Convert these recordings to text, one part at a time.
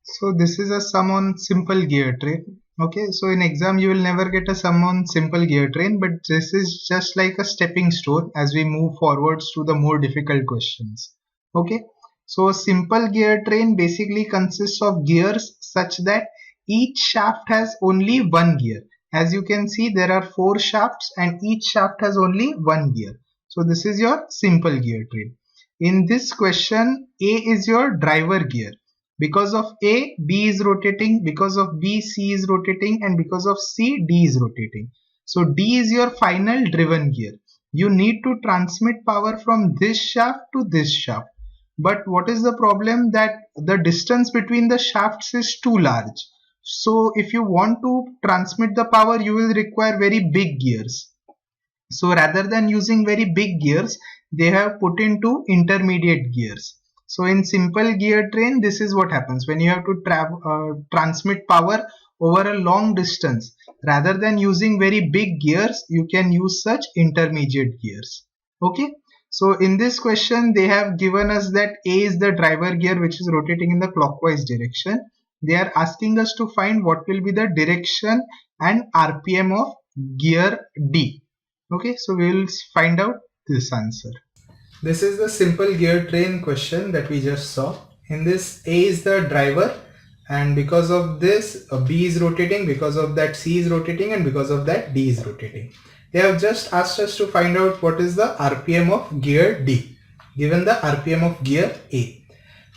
So this is a sum on simple gear train. Okay, so in exam you will never get a sum on simple gear train, but this is just like a stepping stone as we move forwards to the more difficult questions. Okay, so a simple gear train basically consists of gears such that each shaft has only one gear. As you can see, there are four shafts and each shaft has only one gear. So this is your simple gear train. In this question, A is your driver gear. Because of A, B is rotating, because of B, C is rotating, and because of C, D is rotating. So D is your final driven gear. You need to transmit power from this shaft to this shaft. But what is the problem? That the distance between the shafts is too large. So if you want to transmit the power, you will require very big gears. So rather than using very big gears, they have put into intermediate gears. So in simple gear train, this is what happens when you have to transmit power over a long distance. Rather than using very big gears, you can use such intermediate gears. Okay. So in this question, they have given us that A is the driver gear which is rotating in the clockwise direction. They are asking us to find what will be the direction and RPM of gear D. Okay, so we will find out this answer. This is the simple gear train question that we just saw. In this, A is the driver, and because of this, B is rotating, because of that, C is rotating, and because of that, D is rotating. They have just asked us to find out what is the RPM of gear D, given the RPM of gear A.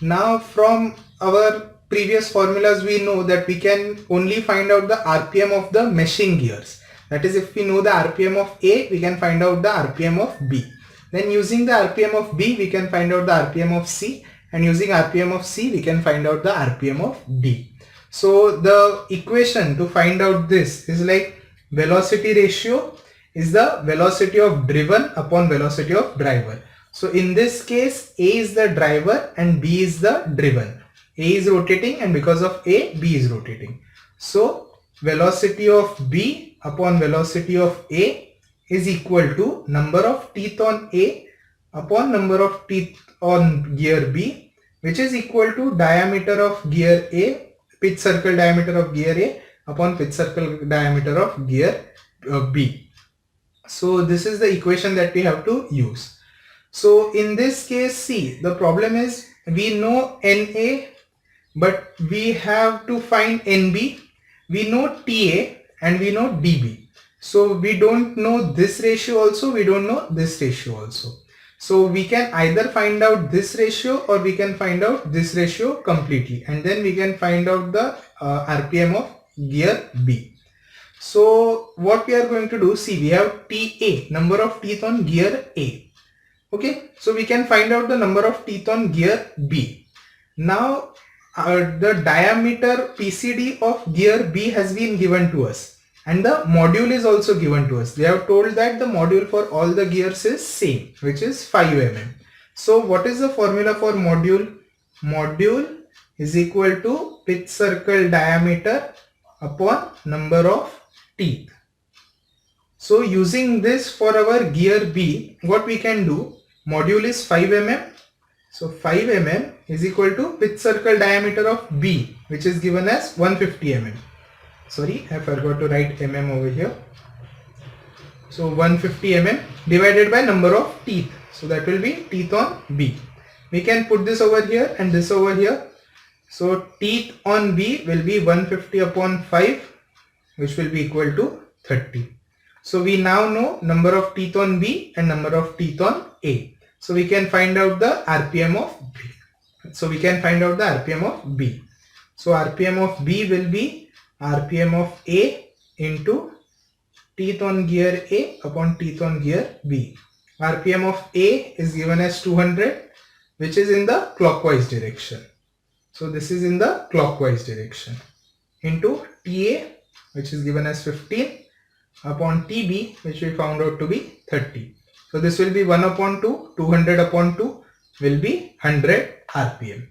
Now, from our previous formulas, we know that we can only find out the RPM of the meshing gears. That is, if we know the RPM of A, we can find out the RPM of B. Then using the RPM of B, we can find out the RPM of C, and using RPM of C, we can find out the RPM of D. So the equation to find out this is like velocity ratio is the velocity of driven upon velocity of driver. So in this case, A is the driver and B is the driven. A is rotating, and because of A, B is rotating. So velocity of B upon velocity of A is equal to number of teeth on A upon number of teeth on gear B, which is equal to diameter of gear A, pitch circle diameter of gear A upon pitch circle diameter of gear B. So this is the equation that we have to use. So in this case, see, the problem is we know NA, but we have to find NB. We know TA and we know DB. So we don't know this ratio also, we don't know this ratio also. So we can either find out this ratio or we can find out this ratio completely, and then we can find out the RPM of gear B. So what we are going to do, see, we have TA, number of teeth on gear A. Okay, so we can find out the number of teeth on gear B. Now the diameter PCD of gear B has been given to us, and the module is also given to us. They have told that the module for all the gears is same, which is 5 mm. So what is the formula for module? Module is equal to pitch circle diameter upon number of teeth. So using this for our gear B, what we can do, module is 5 mm. So 5 mm is equal to pitch circle diameter of B, which is given as 150 mm. Sorry, I forgot to write mm over here. So 150 mm divided by number of teeth. So that will be teeth on B. We can put this over here and this over here. So teeth on B will be 150 upon 5, which will be equal to 30. So we now know number of teeth on B and number of teeth on A. So we can find out the RPM of B. So we can find out the RPM of B. So RPM of B will be RPM of A into teeth on gear A upon teeth on gear B. RPM of A is given as 200, which is in the clockwise direction. So this is in the clockwise direction, into TA, which is given as 15, upon TB, which we found out to be 30. So this will be 1 upon 2, 200 upon 2 will be 100 RPM.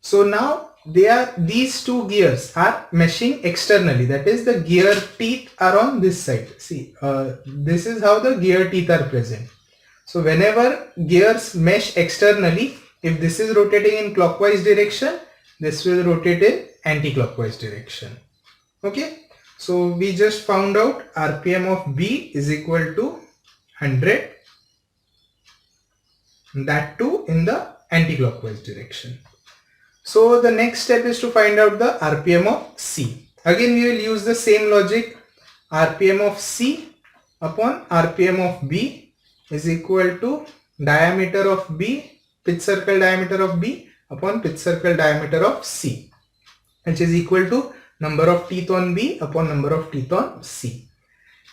So now these two gears are meshing externally, that is the gear teeth are on this side. See, this is how the gear teeth are present. So whenever gears mesh externally, if this is rotating in clockwise direction, this will rotate in anti-clockwise direction. Okay, so we just found out RPM of B is equal to 100, that too in the anti-clockwise direction. So the next step is to find out the RPM of C. Again we will use the same logic. RPM of C upon RPM of B is equal to diameter of B, pitch circle diameter of B upon pitch circle diameter of C, which is equal to number of teeth on B upon number of teeth on C.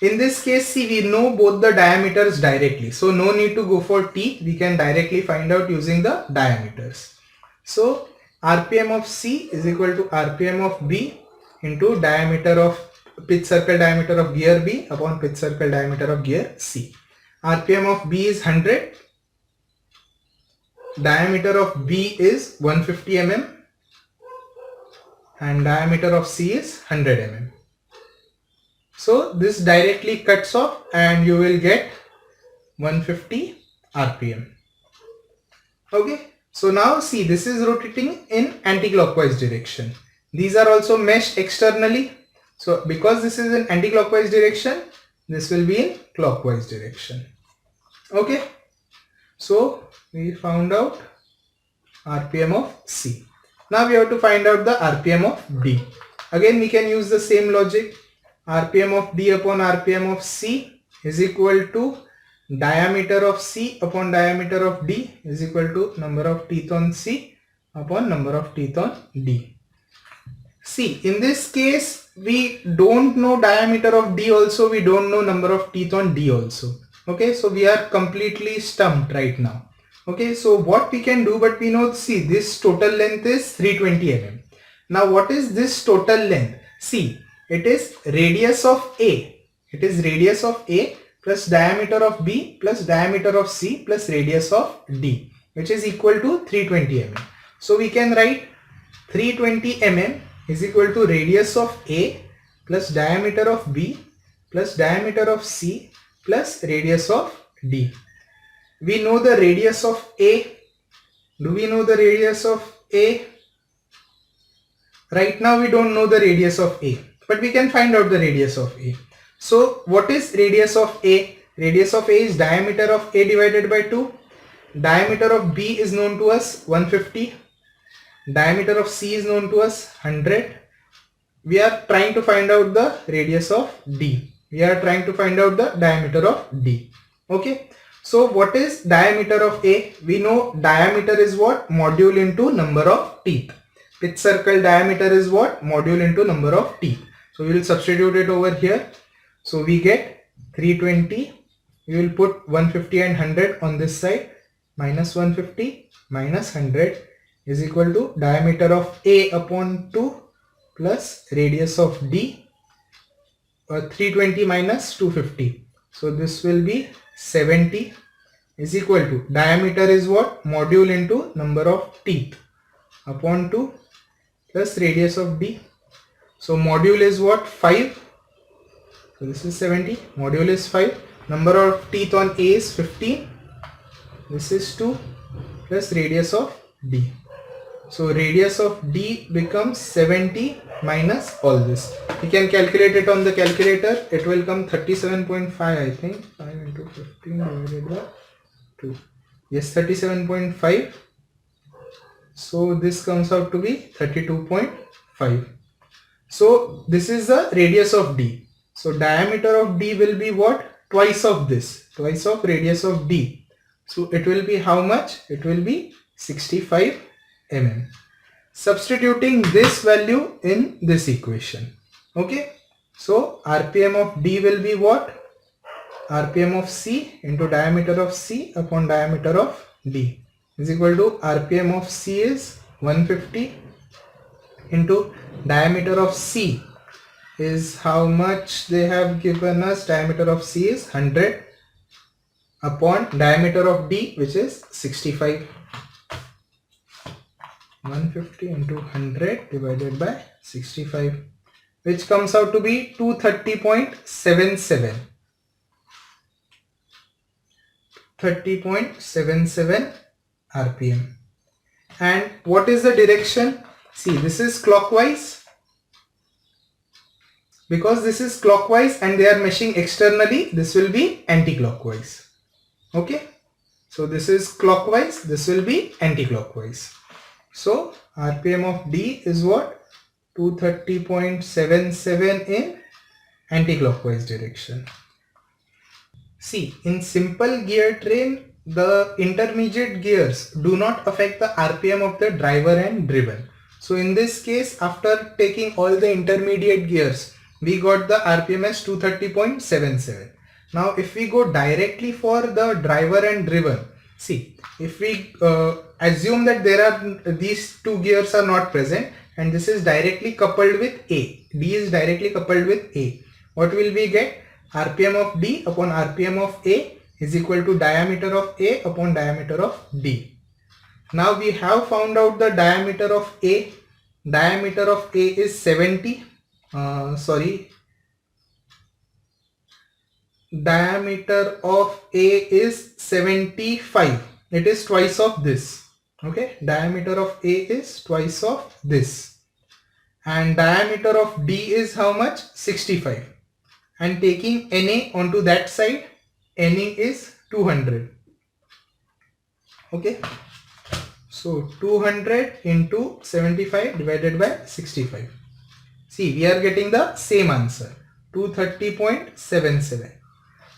In this case, see, we know both the diameters directly, so no need to go for teeth. We can directly find out using the diameters. So RPM of C is equal to RPM of B into diameter of pitch circle diameter of gear B upon pitch circle diameter of gear C. RPM of B is 100, diameter of B is 150 mm and diameter of C is 100 mm. So this directly cuts off and you will get 150 RPM. Okay, so now see, this is rotating in anti-clockwise direction. These are also meshed externally. So because this is in anti-clockwise direction, this will be in clockwise direction. Okay, so we found out RPM of C. Now we have to find out the RPM of D. Again we can use the same logic. RPM of D upon RPM of C is equal to diameter of C upon diameter of D is equal to number of teeth on C upon number of teeth on D. See, in this case we don't know diameter of D also, we don't know number of teeth on D also. Okay, so we are completely stumped right now. Okay, so what we can do, but we know, see, this total length is 320 mm. Now what is this total length? See, it is radius of A. It is radius of A plus diameter of B plus diameter of C plus radius of D, which is equal to 320 mm. So we can write 320 mm is equal to radius of A plus diameter of B plus diameter of C plus radius of D. We know the radius of A. Do we know the radius of A? Right now we don't know the radius of A, but we can find out the radius of A. So what is radius of A? Radius of A is diameter of A divided by 2. Diameter of B is known to us 150. Diameter of C is known to us 100. We are trying to find out the radius of D. We are trying to find out the diameter of D. Okay. So what is diameter of A? We know diameter is what? Module into number of teeth. Pitch circle diameter is what? Module into number of teeth. So we will substitute it over here. So we get 320. We will put 150 and 100 on this side. Minus 150 minus 100 is equal to diameter of A upon 2 plus radius of D. 320 minus 250. So this will be 70 is equal to diameter is what? Module into number of teeth upon 2 plus radius of D. So module is what? 5. So this is 70. Module is 5. Number of teeth on A is 15. This is 2 plus radius of D. So radius of D becomes 70 minus all this. We can calculate it on the calculator. It will come 37.5, I think. 5 into 15 divided by 2. Yes, 37.5. So this comes out to be 32.5. So this is the radius of D. So diameter of D will be what? Twice of this. Twice of radius of D. So it will be how much? It will be 65 mm. Substituting this value in this equation. Okay. So RPM of D will be what? RPM of C into diameter of C upon diameter of D is equal to RPM of C is 150 into diameter of C is how much they have given us. Diameter of C is 100 upon diameter of D, which is 65. 150 into 100 divided by 65, which comes out to be 230.77. 30.77 RPM. And what is the direction? See, this is clockwise. Because this is clockwise and they are meshing externally, this will be anti-clockwise. Okay. So this is clockwise, this will be anti-clockwise. So RPM of D is what? 230.77 in anti-clockwise direction. See, in simple gear train, the intermediate gears do not affect the RPM of the driver and driven. So in this case, after taking all the intermediate gears, we got the RPM as 230.77. Now if we go directly for the driver and driven, see, if we assume that there are these two gears are not present and this is directly coupled with A, D is directly coupled with A, what will we get? RPM of D upon RPM of A is equal to diameter of A upon diameter of D. Now we have found out the diameter of A. Diameter of A is 70. Diameter of A is 75. It is twice of this. Okay, diameter of A is twice of this. And diameter of D is how much? 65. And taking Na onto that side, Na is 200. Okay, so 200 into 75 divided by 65. See, we are getting the same answer, 230.77.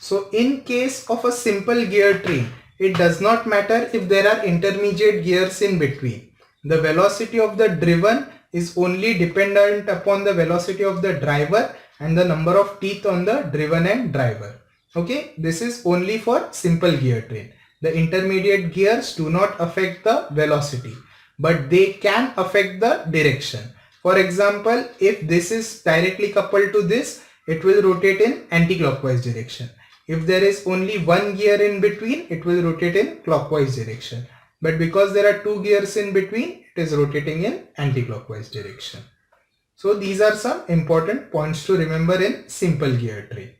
So in case of a simple gear train, it does not matter if there are intermediate gears in between. The velocity of the driven is only dependent upon the velocity of the driver and the number of teeth on the driven and driver. Okay, this is only for simple gear train. The intermediate gears do not affect the velocity, but they can affect the direction. For example, if this is directly coupled to this, it will rotate in anti-clockwise direction. If there is only one gear in between, it will rotate in clockwise direction. But because there are two gears in between, it is rotating in anti-clockwise direction. So these are some important points to remember in simple gear train.